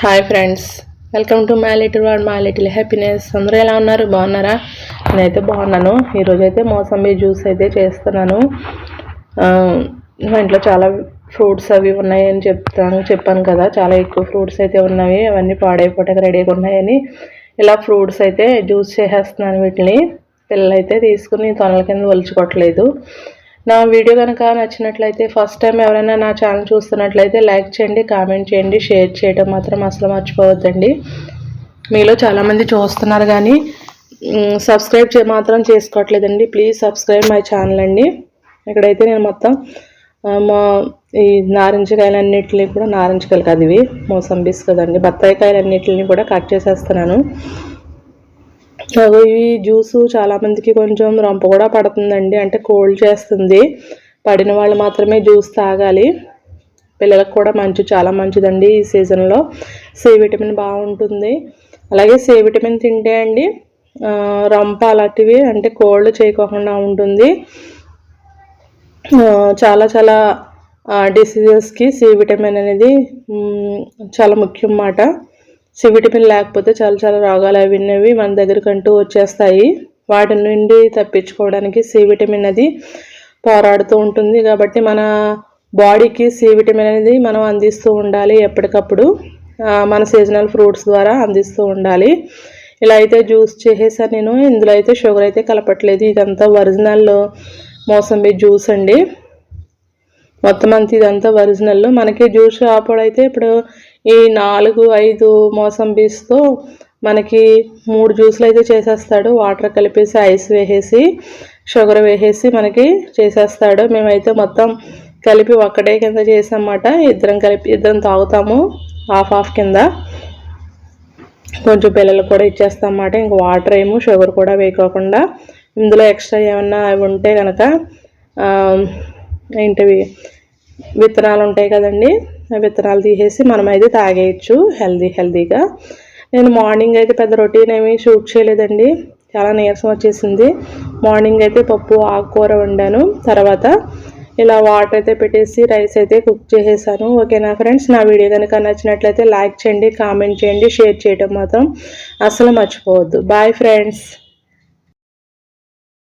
Hi friends, welcome to my little world, my little happiness. అందరూ ఎలా ఉన్నారు? బాగున్నారా? నేనైతే బాగున్నాను. ఈరోజైతే మోసంబి జ్యూస్ అయితే చేస్తున్నాను. మా ఇంట్లో చాలా ఫ్రూట్స్ అవి ఉన్నాయని చెప్పాను కదా, చాలా ఎక్కువ ఫ్రూట్స్ అయితే ఉన్నాయి. అవన్నీ పాడైపోవడానికి రెడీగా ఉన్నాయని ఇలా ఫ్రూట్స్ అయితే జ్యూస్ చేసేస్తున్నాను. వీటిని పిల్లలు అయితే తీసుకుని తొనల కింద ఒలుచుకోవట్లేదు. నా వీడియో కనుక నచ్చినట్లయితే ఫస్ట్ టైం ఎవరైనా నా ఛానల్ చూస్తున్నట్లయితే లైక్ చేయండి, కామెంట్ చేయండి, షేర్ చేయడం మాత్రం అసలు మర్చిపోవద్దండి. మీలో చాలామంది చూస్తున్నారు కానీ సబ్స్క్రైబ్ మాత్రం చేసుకోవట్లేదండి. ప్లీజ్ సబ్స్క్రైబ్ మై ఛానల్ అండి. ఇక్కడైతే నేను మొత్తం మా ఈ నారింజకాయలన్నిటిని కూడా, నారింజకాయలు కాదు ఇవి మోసంబీస్ కదండి, బత్తాయికాయలన్నిటిని కూడా కట్ చేసేస్తున్నాను. ఇవి జ్యూసు చాలామందికి కొంచెం రంప కూడా పడుతుందండి, అంటే కోల్డ్ చేస్తుంది. పడిన వాళ్ళు మాత్రమే జ్యూస్ తాగాలి. పిల్లలకు కూడా చాలా మంచిదండి. ఈ సీజన్లో సి విటమిన్ బాగుంటుంది. అలాగే సి విటమిన్ తింటే అండి రంప అలాంటివి అంటే కోల్డ్ చేయకోకుండా ఉంటుంది. చాలా డిసీజెస్కి సి విటమిన్ అనేది చాలా ముఖ్యం మాట. సి విటమిన్ లేకపోతే చాలా రోగాలు అవిన్నవి మన దగ్గరకంటూ వచ్చేస్తాయి. వాటి నుండి తప్పించుకోవడానికి సి విటమిన్ అది పోరాడుతూ ఉంటుంది. కాబట్టి మన బాడీకి సి విటమిన్ అనేది మనం అందిస్తూ ఉండాలి. ఎప్పటికప్పుడు మన సీజనల్ ఫ్రూట్స్ ద్వారా అందిస్తూ ఉండాలి. ఇలా అయితే జ్యూస్ చేసేసాను నేను. ఇందులో అయితే షుగర్ అయితే కలపట్లేదు. ఇదంతా ఒరిజినల్ మోసంబి జ్యూస్ అండి. మొత్తం అంతా ఇదంతా ఒరిజినల్. మనకి జ్యూస్ షాప్ అయితే ఇప్పుడు ఈ 4-5 మోసంబీస్తో మనకి 3 జ్యూస్లు అయితే చేసేస్తాడు. వాటర్ కలిపేసి, ఐస్ వేసేసి, షుగర్ వేసేసి మనకి చేసేస్తాడు. మేమైతే మొత్తం కలిపి ఒక్కటే కింద చేసామన్నమాట. ఇద్దరం తాగుతాము హాఫ్ కింద. కొంచెం పిల్లలకు కూడా ఇచ్చేస్తామన్నమాట. ఇంకా వాటర్ ఏమో షుగర్ కూడా వేయకోకుండా, ఇందులో ఎక్స్ట్రా ఏమన్నా ఉంటే కనుక ఏంటివి విత్తనాలు ఉంటాయి కదండి, ఆ విత్తనాలు తీసేసి మనమైతే తాగేయచ్చు హెల్దీగా. నేను మార్నింగ్ అయితే పెద్ద రొటీన్ ఏమీ షూట్ చేయలేదండి, చాలా నీరసం వచ్చేసింది. మార్నింగ్ అయితే పప్పు ఆకుకూర వండాను. తర్వాత ఇలా వాటర్ అయితే పెట్టేసి రైస్ అయితే కుక్ చేసేసాను. ఓకేనా ఫ్రెండ్స్, నా వీడియో కనుక నచ్చినట్లయితే లైక్ చేయండి, కామెంట్ చేయండి, షేర్ చేయడం మాత్రం అసలు మర్చిపోవద్దు. Bye friends.